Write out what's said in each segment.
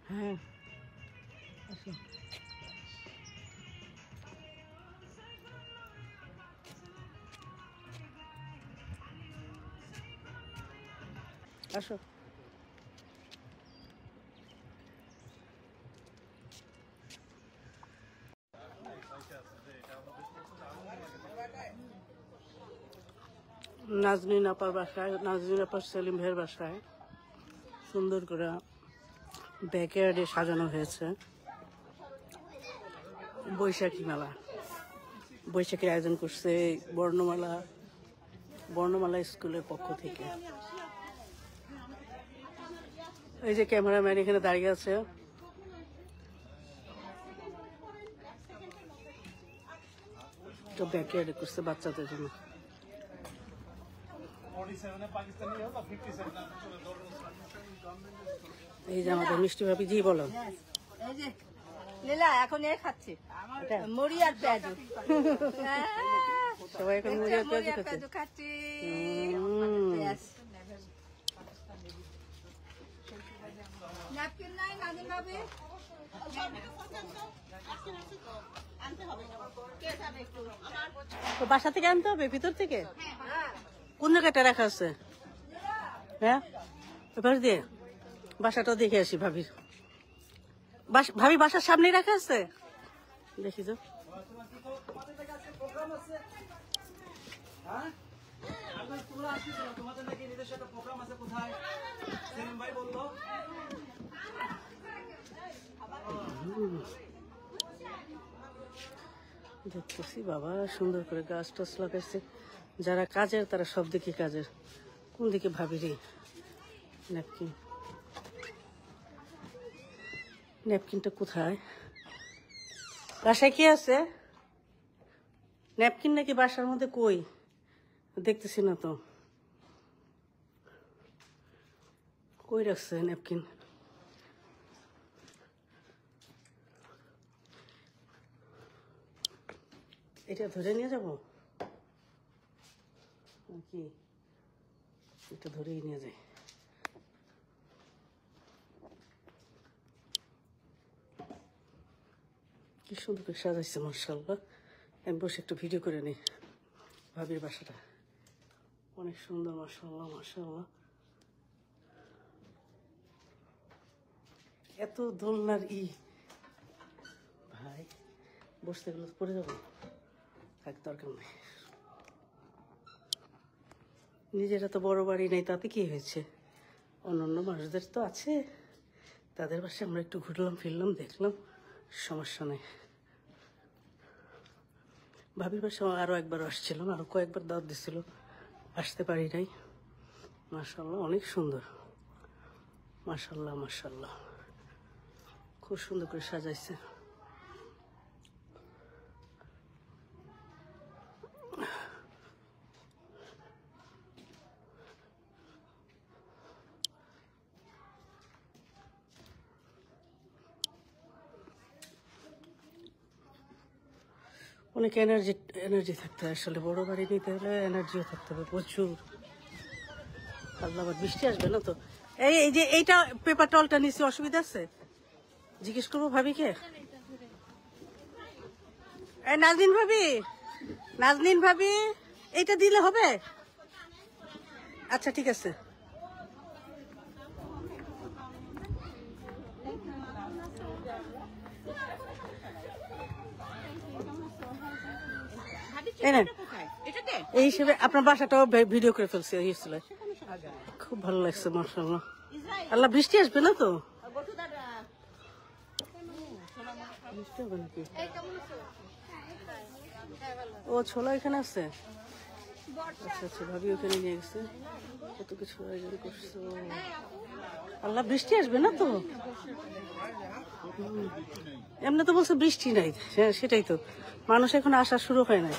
হ্যাঁ আসো আসো। নাজনীন আপার বাসায়, নাজনীন আপার সেলিম ভাইয়ের বাসায় সুন্দর করে ব্যাকয়ার্ডে সাজানো হয়েছে বৈশাখী মেলা। বৈশাখীর আয়োজন করছে বর্ণমালা স্কুলের পক্ষ থেকে। এই যে ক্যামেরাম্যান এখানে দাঁড়িয়ে আছে। তো ব্যাকয়ার্ডে করছে বাচ্চাদের জন্য। এই যে আমাদের মিষ্টি ভাবি, জি বলো। লীলা এখন এ খাচ্ছে মুড়ি আর পেঁয়াজু। সবাই এখন মুড়ি আর পেঁয়াজু খাচ্ছে। ন্যাপকিন নাই নাদিম ভাবি? বাসা থেকে আনতে হবে, ভিতর থেকে? কোন জায়গাটা রাখা আছে? হ্যাঁ এবার দিয়ে বাসাটা দেখে আসি ভাবির। ভাবি বাসার সামনে রাখা আছে, দেখি তো। দেখতেছি বাবা সুন্দর করে গাছ টাছ লাগাইছে। যারা কাজের তারা সব দিকে কাজের। কোন দিকে ভাবিরি? ন্যাপকিন, ন্যাপকিনটা কোথায়? বাসায় কি আছে? ন্যাপকিন নাকি বাসার মধ্যে? কই দেখতেছি না তো। কই রাখছে ন্যাপকিন? এটা ধরে নিয়ে যাবো নাকি? এটা ধরেই নিয়ে যাই। কি সুন্দর করে সাজাইছে মাশাআল্লাহ। আমি বসে একটু ভিডিও করে নিই ভাবির বাসাটা। অনেক সুন্দর মাশাআল্লাহ মাশাআল্লাহ। এত দোলনার ভাই বসতে গেলে পড়ে যাবো, থাক দরকার নেই। নিজেরা তো বড় বাড়ি নেই, তাতে কি হয়েছে? অন্যান্য মানুষদের তো আছে, তাদের বাসায় আমরা একটু ঘুরলাম ফিরলাম দেখলাম, সমস্যা নেই। ভাবির বাসায় আরও একবার আসছিলাম, আরও কয়েকবার দাওয়াত দিছিল, আসতে পারি নাই। মাশাআল্লাহ অনেক সুন্দর, মাশাআল্লাহ মাশাআল্লাহ খুব সুন্দর করে সাজাইছে। অনেক এনার্জি থাকতে হয় আসলে, বড় বাড়ি নিতে হলে এনার্জিও থাকতে হবে প্রচুর। আল্লাহ, আবার বৃষ্টি আসবে না তো? এই যে এইটা পেপার টলটা নিচে অসুবিধা আছে? জিজ্ঞেস করবো ভাবিকে। এই নাজনীন ভাবি এইটা দিলে হবে? আচ্ছা ঠিক আছে। এই হিসেবে আপনার বাসাটাও ভিডিও করে ফেলছে, খুব ভালো লাগছে মাশাআল্লাহ। আল্লাহ, বৃষ্টি আসবে না তো? বৃষ্টি হবে নাকি? ও ছোলা এখানে আছে। আচ্ছা আচ্ছা, ভাবি ওখানে নিয়ে গেছে, কত কিছু আয়োজন করছে। আল্লাহ, বৃষ্টি আসবে না তো? এমনি তো বলছে বৃষ্টি নাই, সেটাই তো, মানুষ এখন আসা শুরু হয় নাই।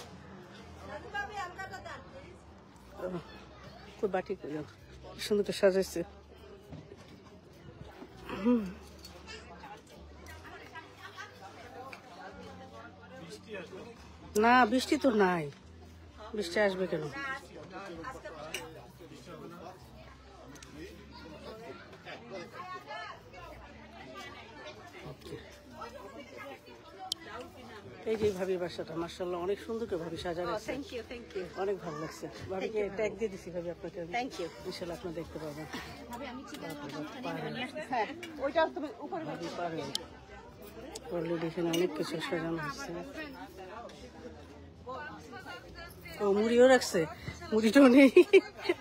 বাটি সুন্দর করে সাজাইছে। না বৃষ্টি তো নাই, বৃষ্টি আসবে কেন? এই যে ভাবির বাসাটা মাশাআল্লাহ অনেক সুন্দর করে ভাবি সাজানো আছে। থ্যাংক ইউ অনেক ভালো লাগছে। ভাবিকে ট্যাগ দিয়ে দিছি ভাবি আপনাকে। থ্যাংক ইউ ইনশাআল্লাহ আপনি দেখতে পাবেন। হ্যাঁ ওইটা তুমি উপরে ভাবি পারে অলরেডি এখানে অনেক কিছু সাজানো হচ্ছে। ও মুড়িও রাখছে, মুড়িটাও নেই।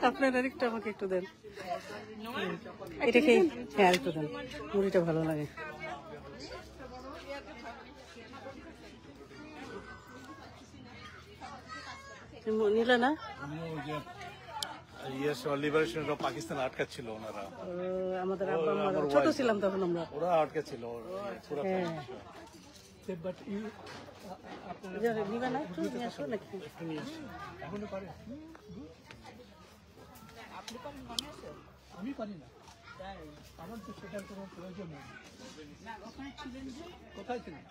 আপনার আরেকটা আমাকে একটু দেন। এটা খেয়ে হ্যাঁ আরেকটু দেন, মুড়িটা ভালো লাগে। নিলে না লিবারেশন পাকিস্তান আটকাচ্ছিল ওনারা, আমাদের আব্বা আমরা ছোট ছিলাম তখন আমরা। ওরা আটকাচ্ছিল পুরো হ্যাঁ নিবে না একটু নিয়ে আসো নাকি? আমি পারি না, আমার তো সেটার কোনো প্রয়োজন নেই। কোথায় ছিলেন?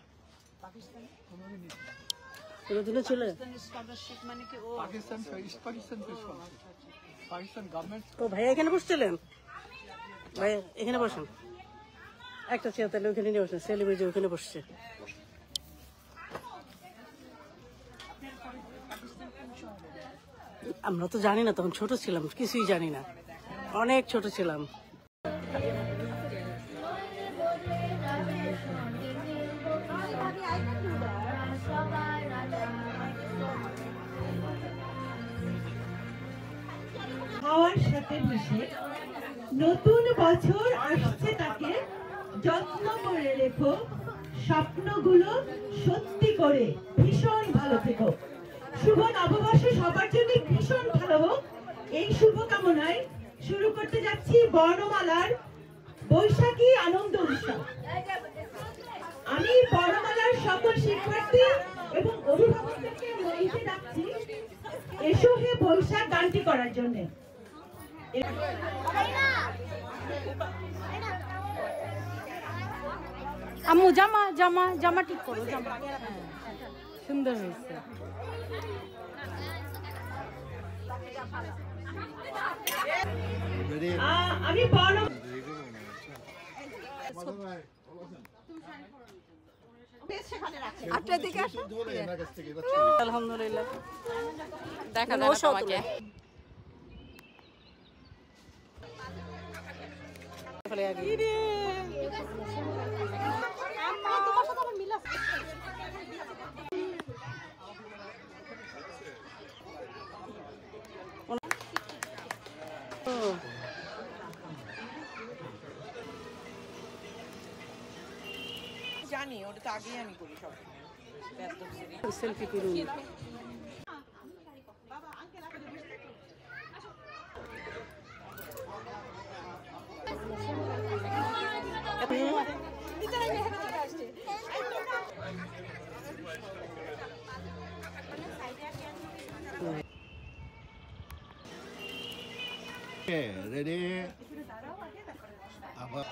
পাকিস্তানে কোনোদিন কোনোদিনও ছিল? স্কলারশিপ মানে কি ও পাকিস্তান ইস্ট পাকিস্তান পাকিস্তান গভর্নমেন্ট। ও ভাইয়া এখানে বসছিলেন? ভাইয়া এখানে বসেন, একটা চেয়ার তাহলে ওখানে নিয়ে বসেন। সেলিব্রিটি ওখানে বসছে। আমরা তো জানি না, তখন ছোট ছিলাম, কিছুই জানি না, অনেক ছোট ছিলাম। হাওয়ার সাথে মিশে নতুন বছর আসছে, তাকে যত্ন করে রেখো, স্বপ্নগুলো সত্যি করে ভীষণ ভালো থেকো। শুভ নববর্ষ সবার জন্য ভীষণ ভালো হোক, এই শুভকামনায় শুরু করতে যাচ্ছি বর্ণমালার বৈশাখী আনন্দ উৎসব। আমি বর্ণমালার সকল শিক্ষার্থী এবং অভিভাবকদেরকে মঞ্চে ডাকছি এসো হে বৈশাখ গানটি করার জন্য। আম্মু জামা জামা জামা ঠিক করো, জামা সুন্দর হয়েছে। আমি বর্ণ আপনার দিকে আলহামদুলিল্লাহ। দেখা আমাকে জানি, ওটা তো আগেই আমি করি সব সেলফি করুন। রেডি আবার